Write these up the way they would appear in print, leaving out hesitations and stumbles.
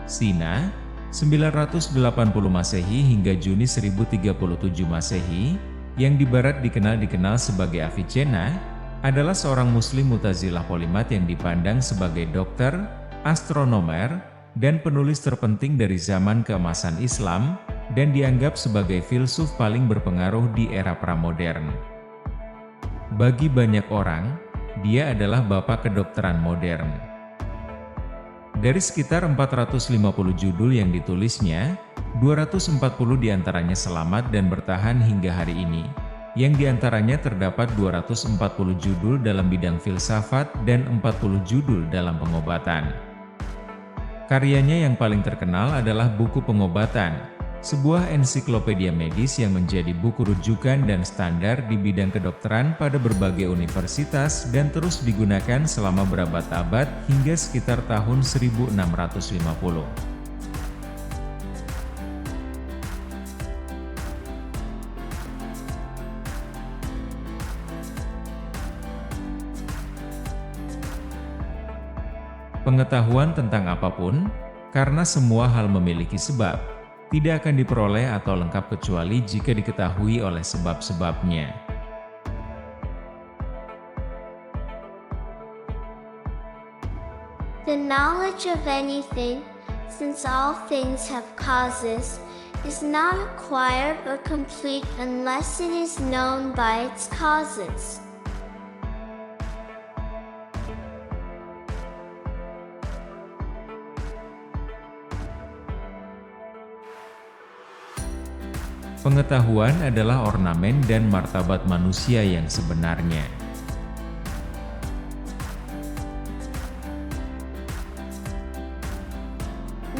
Sina, 980 Masehi hingga Juni 1037 Masehi, yang di barat dikenal sebagai Avicenna, adalah seorang muslim Mu'tazilah polimat yang dipandang sebagai dokter, astronomer, dan penulis terpenting dari zaman keemasan Islam, dan dianggap sebagai filsuf paling berpengaruh di era pramodern. Bagi banyak orang, dia adalah bapak kedokteran modern. Dari sekitar 450 judul yang ditulisnya, 240 diantaranya selamat dan bertahan hingga hari ini, yang diantaranya terdapat 240 judul dalam bidang filsafat dan 40 judul dalam pengobatan. Karyanya yang paling terkenal adalah buku Pengobatan, sebuah ensiklopedia medis yang menjadi buku rujukan dan standar di bidang kedokteran pada berbagai universitas dan terus digunakan selama berabad-abad hingga sekitar tahun 1650. Pengetahuan tentang apapun, karena semua hal memiliki sebab, tidak akan diperoleh atau lengkap kecuali jika diketahui oleh sebab-sebabnya. The knowledge of anything, since all things have causes, is not acquired or complete unless it is known by its causes. Pengetahuan adalah ornamen dan martabat manusia yang sebenarnya.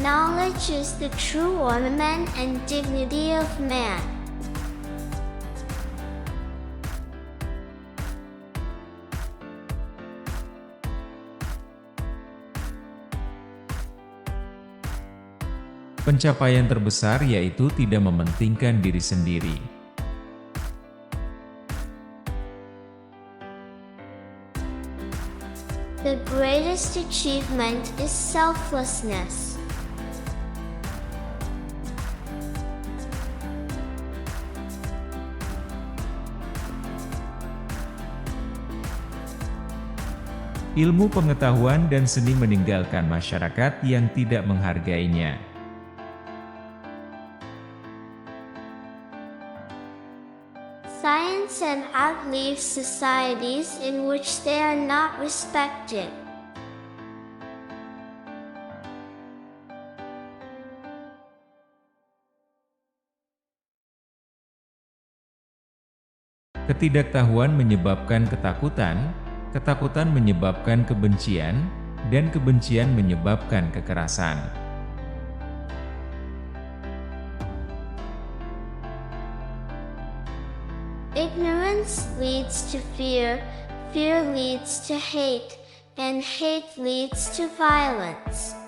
Knowledge is the true ornament and dignity of man. Pencapaian terbesar yaitu tidak mementingkan diri sendiri. The greatest achievement is selflessness. Ilmu pengetahuan dan seni meninggalkan masyarakat yang tidak menghargainya. Science and art leave societies in which they are not respected. Ketidaktahuan menyebabkan ketakutan, ketakutan menyebabkan kebencian, dan kebencian menyebabkan kekerasan. Ignorance leads to fear, fear leads to hate, and hate leads to violence.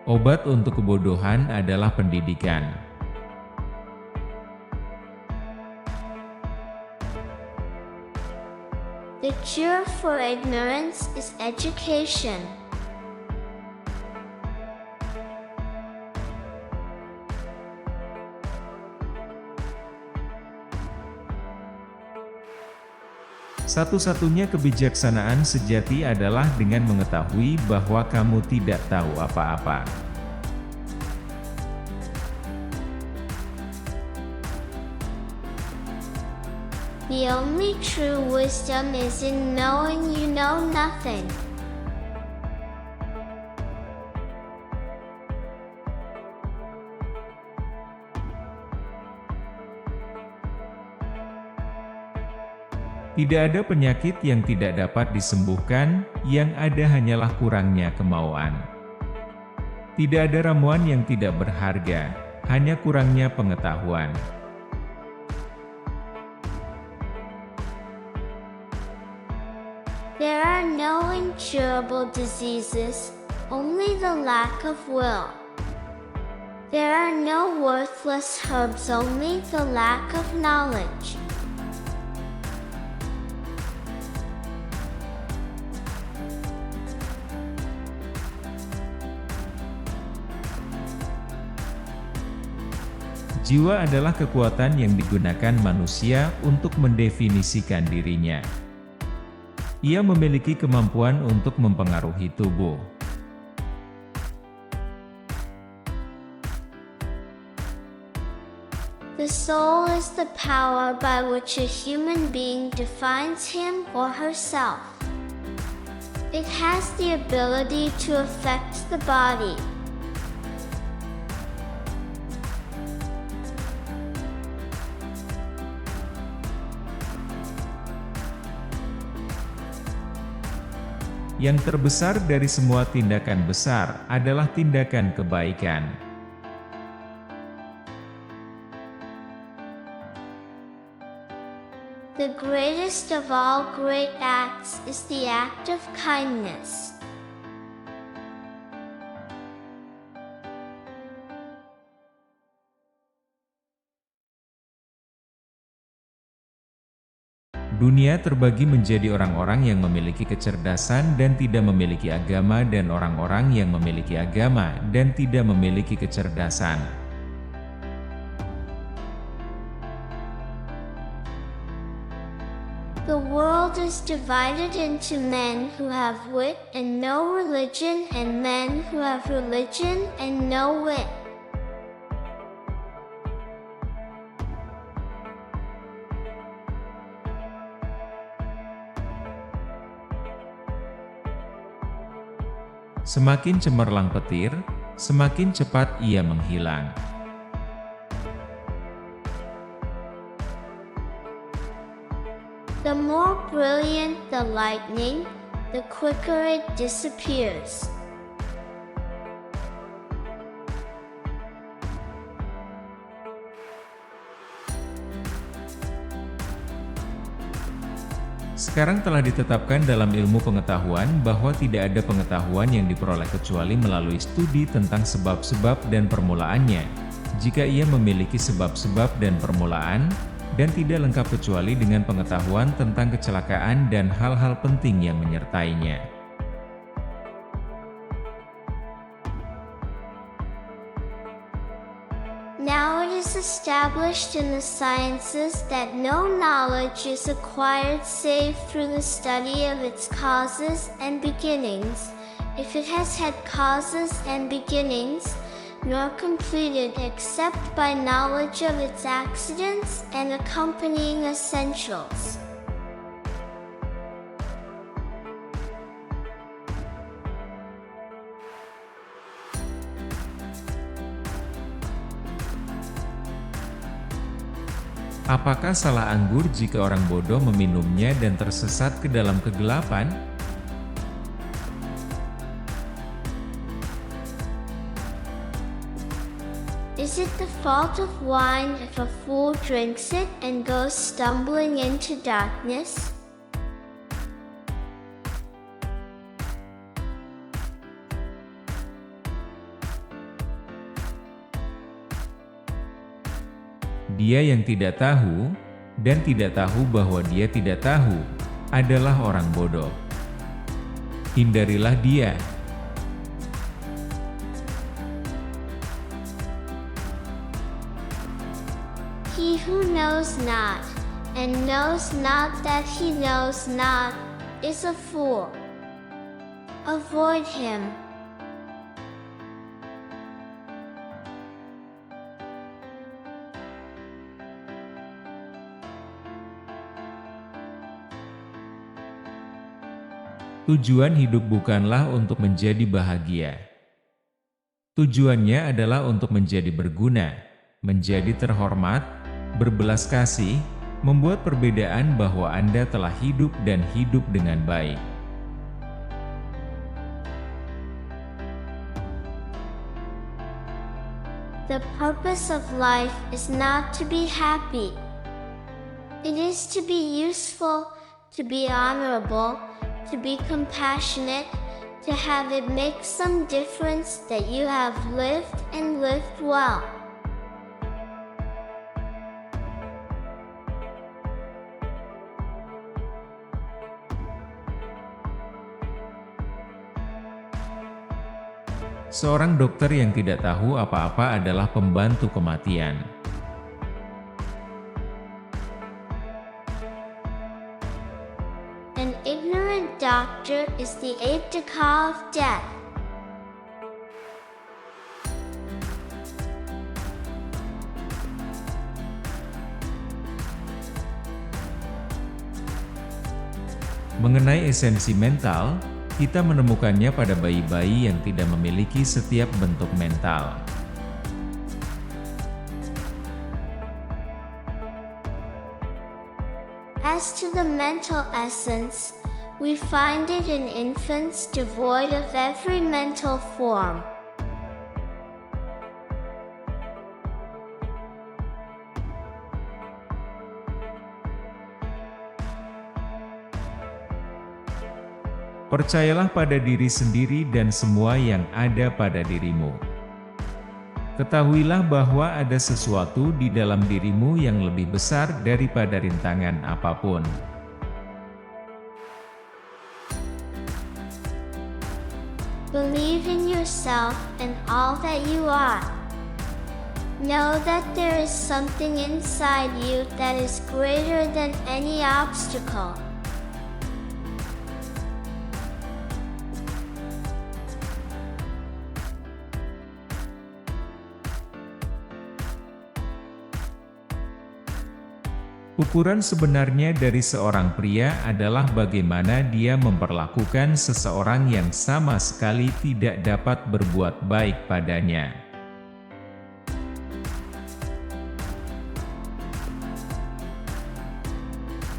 Obat untuk kebodohan adalah pendidikan. The cure for ignorance is education. Satu-satunya kebijaksanaan sejati adalah dengan mengetahui bahwa kamu tidak tahu apa-apa. The only true wisdom is in knowing you know nothing. Tidak ada penyakit yang tidak dapat disembuhkan, yang ada hanyalah kurangnya kemauan. Tidak ada ramuan yang tidak berharga, hanya kurangnya pengetahuan. There are no incurable diseases, only the lack of will. There are no worthless herbs, only the lack of knowledge. Jiwa adalah kekuatan yang digunakan manusia untuk mendefinisikan dirinya. Ia memiliki kemampuan untuk mempengaruhi tubuh. The soul is the power by which a human being defines him or herself. It has the ability to affect the body. Yang terbesar dari semua tindakan besar adalah tindakan kebaikan. The greatest of all great acts is the act of kindness. Dunia terbagi menjadi orang-orang yang memiliki kecerdasan dan tidak memiliki agama, dan orang-orang yang memiliki agama dan tidak memiliki kecerdasan. The world is divided into men who have wit and no religion, and men who have religion and no wit. Semakin cemerlang petir, semakin cepat ia menghilang. The more brilliant the lightning, the quicker it disappears. Sekarang telah ditetapkan dalam ilmu pengetahuan bahwa tidak ada pengetahuan yang diperoleh kecuali melalui studi tentang sebab-sebab dan permulaannya. Jika ia memiliki sebab-sebab dan permulaan, dan tidak lengkap kecuali dengan pengetahuan tentang kecelakaan dan hal-hal penting yang menyertainya. Now it is established in the sciences that no knowledge is acquired save through the study of its causes and beginnings, if it has had causes and beginnings, nor completed except by knowledge of its accidents and accompanying essentials. Apakah salah anggur jika orang bodoh meminumnya dan tersesat ke dalam kegelapan? Is it the fault of wine if a fool drinks it and goes stumbling into darkness? Dia yang tidak tahu, dan tidak tahu bahwa dia tidak tahu, adalah orang bodoh. Hindarilah dia. He who knows not, and knows not that he knows not, is a fool. Avoid him. Tujuan hidup bukanlah untuk menjadi bahagia. Tujuannya adalah untuk menjadi berguna, menjadi terhormat, berbelas kasih, membuat perbedaan bahwa Anda telah hidup dan hidup dengan baik. The purpose of life is not to be happy. It is to be useful, to be honorable, to be compassionate, to have it make some difference that you have lived and lived well. Seorang dokter yang tidak tahu apa-apa adalah pembantu kematian. An ignorant doctor is the aide-de-camp of death. Mengenai esensi mental, kita menemukannya pada bayi-bayi yang tidak memiliki setiap bentuk mental. As to the mental essence, we find it in infants devoid of every mental form. Percayalah pada diri sendiri dan semua yang ada pada dirimu. Ketahuilah bahwa ada sesuatu di dalam dirimu yang lebih besar daripada rintangan apapun. Believe in yourself and all that you are. Know that there is something inside you that is greater than any obstacle. Ukuran sebenarnya dari seorang pria adalah bagaimana dia memperlakukan seseorang yang sama sekali tidak dapat berbuat baik padanya.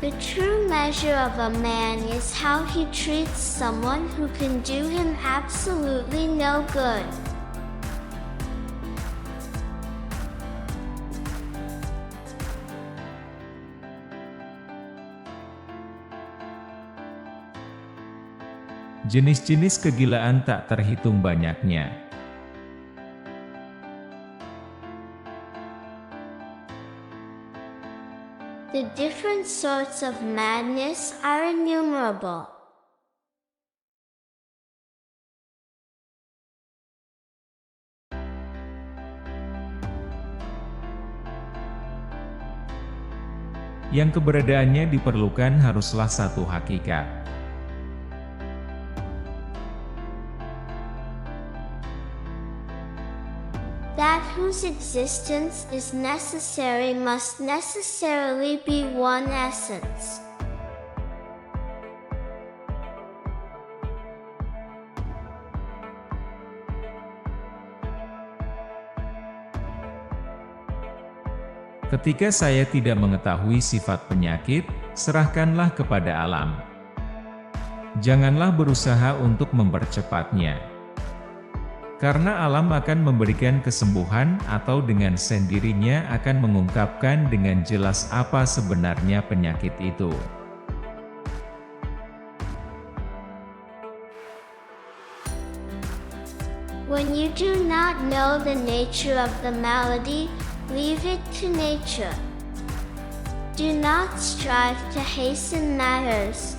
The true measure of a man is how he treats someone who can do him absolutely no good. Jenis-jenis kegilaan tak terhitung banyaknya. The different sorts of madness are innumerable. Yang keberadaannya diperlukan haruslah satu hakikat. That whose existence is necessary must necessarily be one essence. Ketika saya tidak mengetahui sifat penyakit, serahkanlah kepada alam. Janganlah berusaha untuk mempercepatnya. Karena alam akan memberikan kesembuhan atau dengan sendirinya akan mengungkapkan dengan jelas apa sebenarnya penyakit itu. When you do not know the nature of the malady, leave it to nature. Do not strive to hasten matters.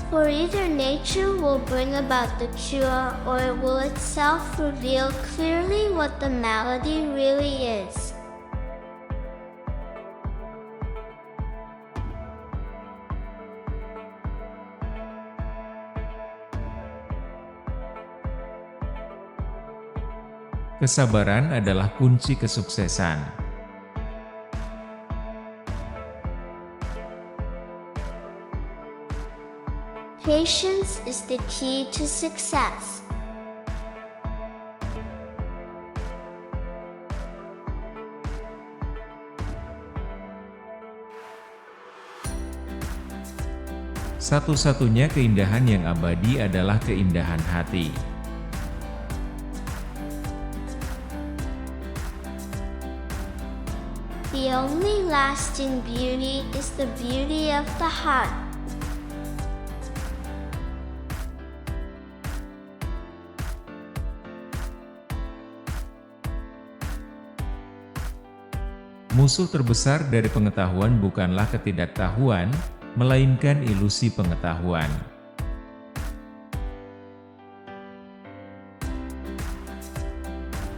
For either nature will bring about the cure or it will itself reveal clearly what the malady really is. Kesabaran adalah kunci kesuksesan. Patience is the key to success. Satu-satunya keindahan yang abadi adalah keindahan hati. The only lasting beauty is the beauty of the heart. Musuh terbesar dari pengetahuan bukanlah ketidaktahuan, melainkan ilusi pengetahuan.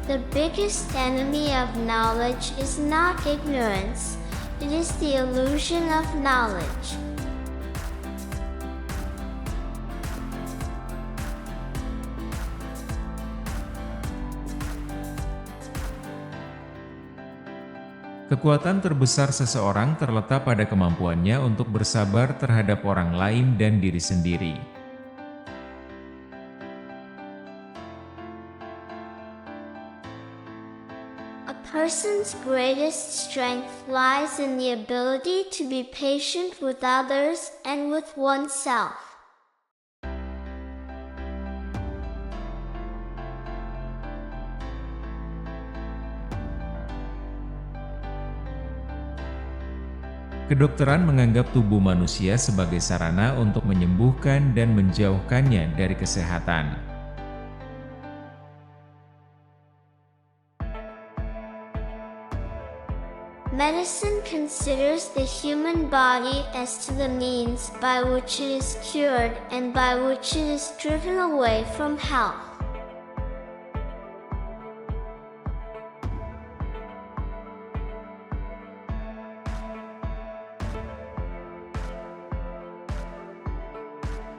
The biggest enemy of knowledge is not ignorance, it is the illusion of knowledge. Kekuatan terbesar seseorang terletak pada kemampuannya untuk bersabar terhadap orang lain dan diri sendiri. A person's greatest strength lies in the ability to be patient with others and with oneself. Kedokteran menganggap tubuh manusia sebagai sarana untuk menyembuhkan dan menjauhkannya dari kesehatan. Medicine considers the human body as to the means by which it is cured and by which it is driven away from health.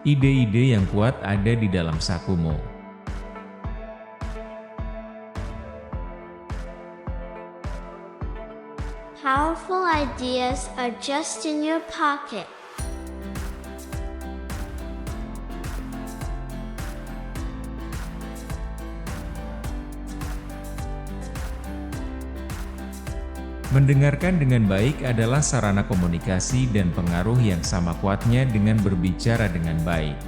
Ide-ide yang kuat ada di dalam sakumu. Powerful ideas are just in your pocket. Mendengarkan dengan baik adalah sarana komunikasi dan pengaruh yang sama kuatnya dengan berbicara dengan baik.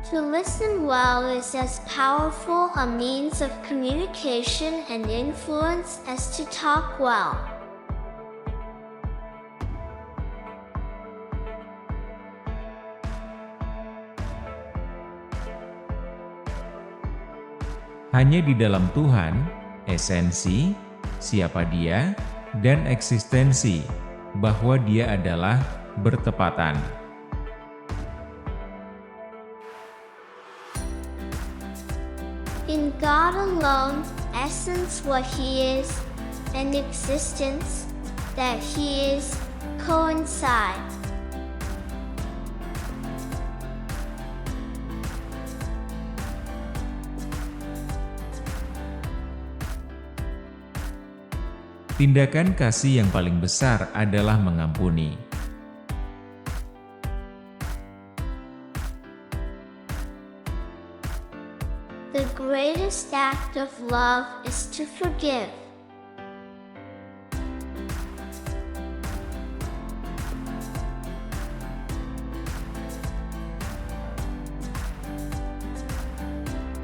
To listen well is as powerful a means of communication and influence as to talk well. Hanya di dalam Tuhan, esensi, siapa Dia, dan eksistensi, bahwa Dia adalah bertepatan. In God alone, essence what He is, and existence that He is, coincide. Tindakan kasih yang paling besar adalah mengampuni. The greatest act of love is to forgive.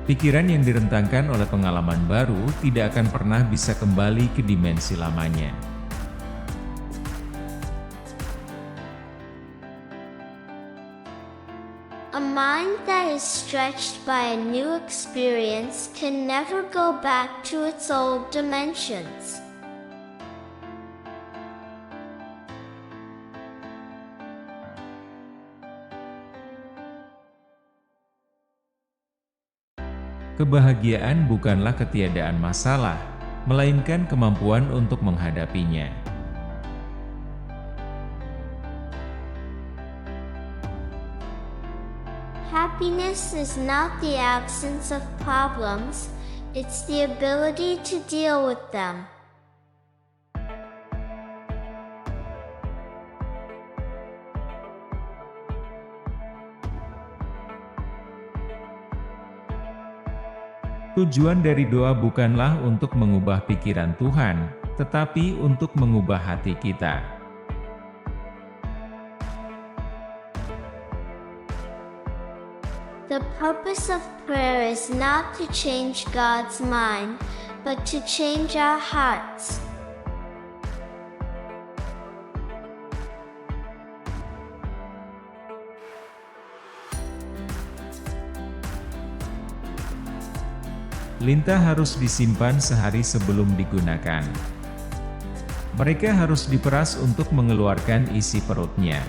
Pikiran yang direntangkan oleh pengalaman baru tidak akan pernah bisa kembali ke dimensi lamanya. A mind that is stretched by a new experience can never go back to its old dimensions. Kebahagiaan bukanlah ketiadaan masalah, melainkan kemampuan untuk menghadapinya. Happiness is not the absence of problems, it's the ability to deal with them. Tujuan dari doa bukanlah untuk mengubah pikiran Tuhan, tetapi untuk mengubah hati kita. The purpose of prayer is not to change God's mind, but to change our hearts. Lintah harus disimpan sehari sebelum digunakan. Mereka harus diperas untuk mengeluarkan isi perutnya.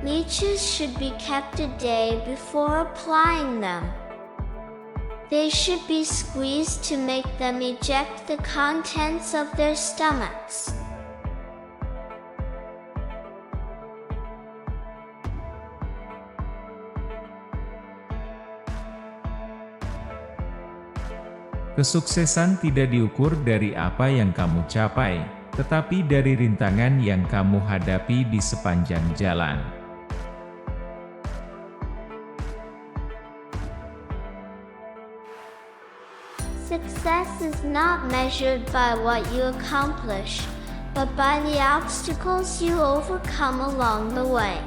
Leeches should be kept a day before applying them. They should be squeezed to make them eject the contents of their stomachs. Kesuksesan tidak diukur dari apa yang kamu capai, tetapi dari rintangan yang kamu hadapi di sepanjang jalan. Success is not measured by what you accomplish, but by the obstacles you overcome along the way.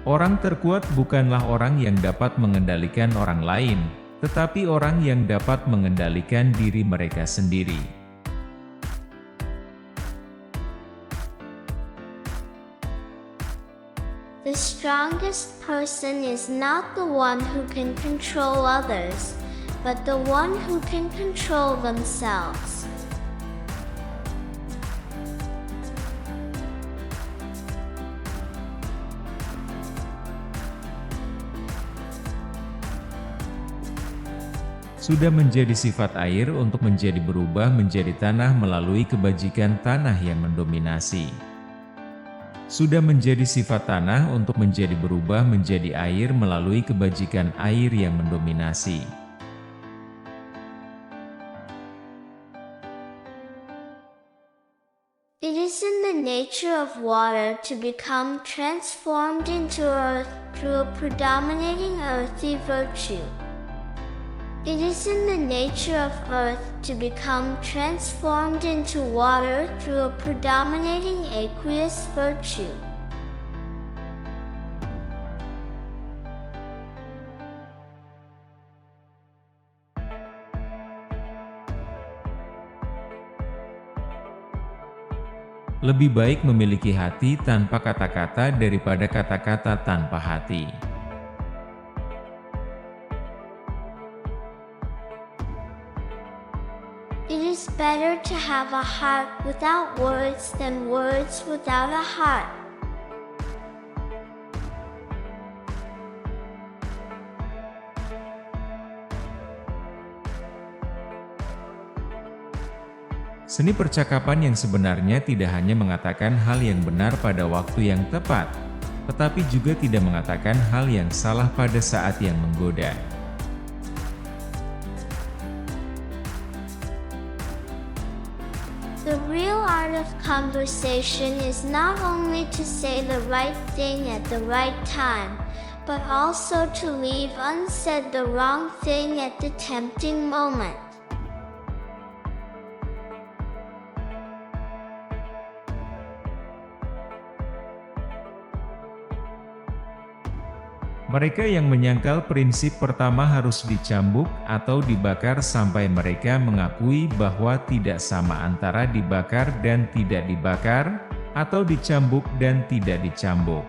Orang terkuat bukanlah orang yang dapat mengendalikan orang lain, tetapi orang yang dapat mengendalikan diri mereka sendiri. The strongest person is not the one who can control others, but the one who can control themselves. Sudah menjadi sifat air untuk menjadi berubah menjadi tanah melalui kebajikan tanah yang mendominasi. Sudah menjadi sifat tanah untuk menjadi berubah menjadi air melalui kebajikan air yang mendominasi. It is in the nature of water to become transformed into earth through a predominating earthy virtue. It is in the nature of earth to become transformed into water through a predominating aqueous virtue. Lebih baik memiliki hati tanpa kata-kata daripada kata-kata tanpa hati. It is better to have a heart without words than words without a heart. Seni percakapan yang sebenarnya tidak hanya mengatakan hal yang benar pada waktu yang tepat, tetapi juga tidak mengatakan hal yang salah pada saat yang menggoda. The real art of conversation is not only to say the right thing at the right time, but also to leave unsaid the wrong thing at the tempting moment. Mereka yang menyangkal prinsip pertama harus dicambuk atau dibakar sampai mereka mengakui bahwa tidak sama antara dibakar dan tidak dibakar, atau dicambuk dan tidak dicambuk.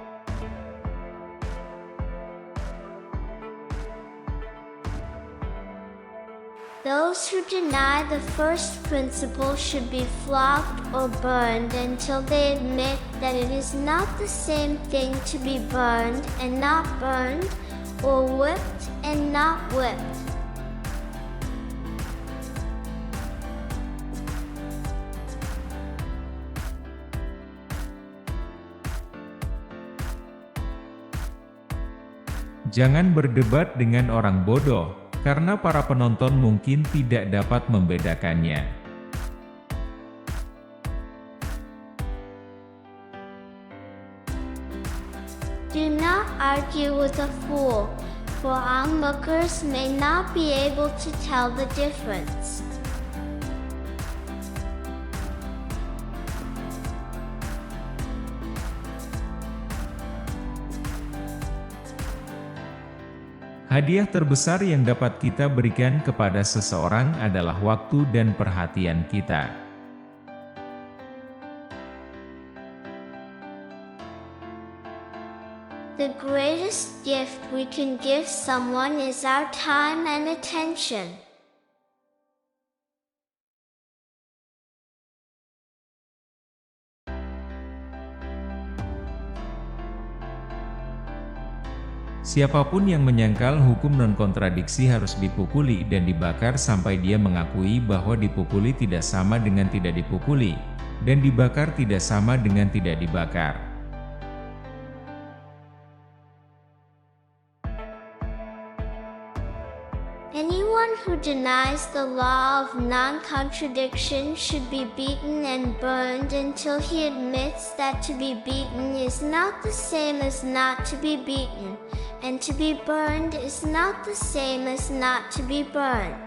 Those who deny the first principle should be flogged or burned until they admit that it is not the same thing to be burned and not burned, or whipped and not whipped. Jangan berdebat dengan orang bodoh, karena para penonton mungkin tidak dapat membedakannya. Do not argue with a fool, for onlookers may not be able to tell the difference. Hadiah terbesar yang dapat kita berikan kepada seseorang adalah waktu dan perhatian kita. The greatest gift we can give someone is our time and attention. Siapapun yang menyangkal hukum non-kontradiksi harus dipukuli dan dibakar sampai dia mengakui bahwa dipukuli tidak sama dengan tidak dipukuli, dan dibakar tidak sama dengan tidak dibakar. Anyone who denies the law of non-contradiction should be beaten and burned until he admits that to be beaten is not the same as not to be beaten, and to be burned is not the same as not to be burned.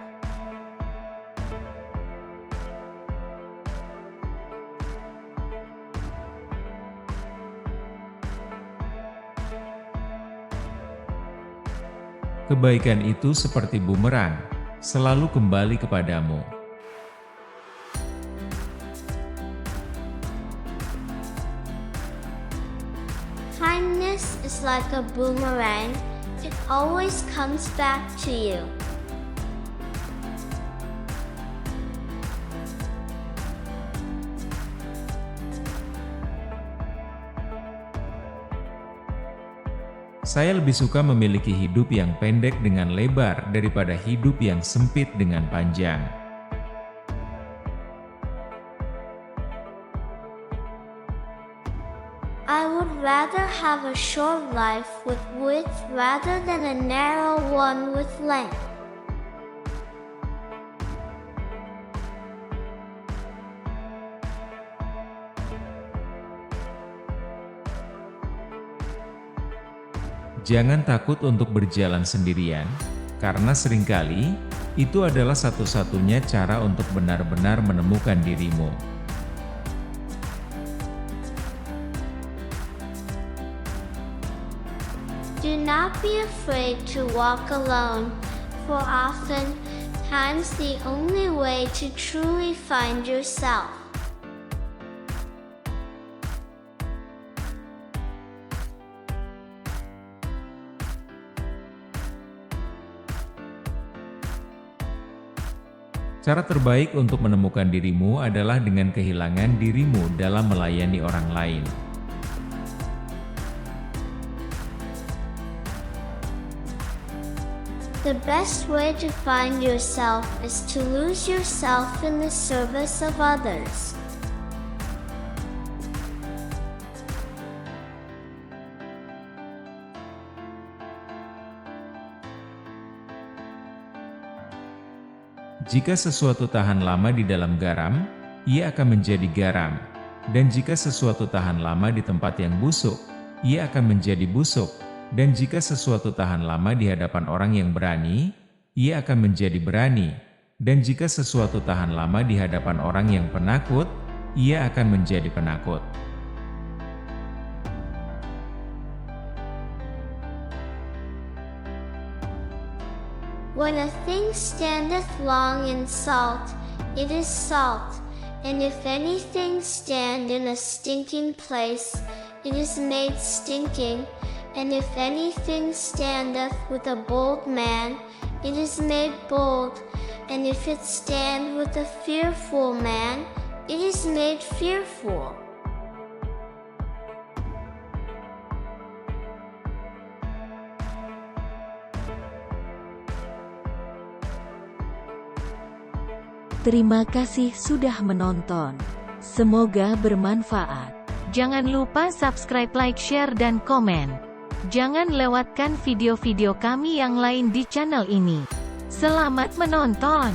Kebaikan itu seperti bumerang, selalu kembali kepadamu. Kindness is like a boomerang, it always comes back to you. Saya lebih suka memiliki hidup yang pendek dengan lebar daripada hidup yang sempit dengan panjang. I would rather have a short life with width rather than a narrow one with length. Jangan takut untuk berjalan sendirian, karena seringkali itu adalah satu-satunya cara untuk benar-benar menemukan dirimu. Do not be afraid to walk alone, for often times the only way to truly find yourself. Cara terbaik untuk menemukan dirimu adalah dengan kehilangan dirimu dalam melayani orang lain. The best way to find yourself is to lose yourself in the service of others. Jika sesuatu tahan lama di dalam garam, ia akan menjadi garam. Dan jika sesuatu tahan lama di tempat yang busuk, ia akan menjadi busuk. Dan jika sesuatu tahan lama di hadapan orang yang berani, ia akan menjadi berani. Dan jika sesuatu tahan lama di hadapan orang yang penakut, ia akan menjadi penakut. When a thing standeth long in salt, it is salt, and if anything stand in a stinking place, it is made stinking, and if anything standeth with a bold man, it is made bold, and if it stand with a fearful man, it is made fearful. Terima kasih sudah menonton. Semoga bermanfaat. Jangan lupa subscribe, like, share, dan komen. Jangan lewatkan video-video kami yang lain di channel ini. Selamat menonton!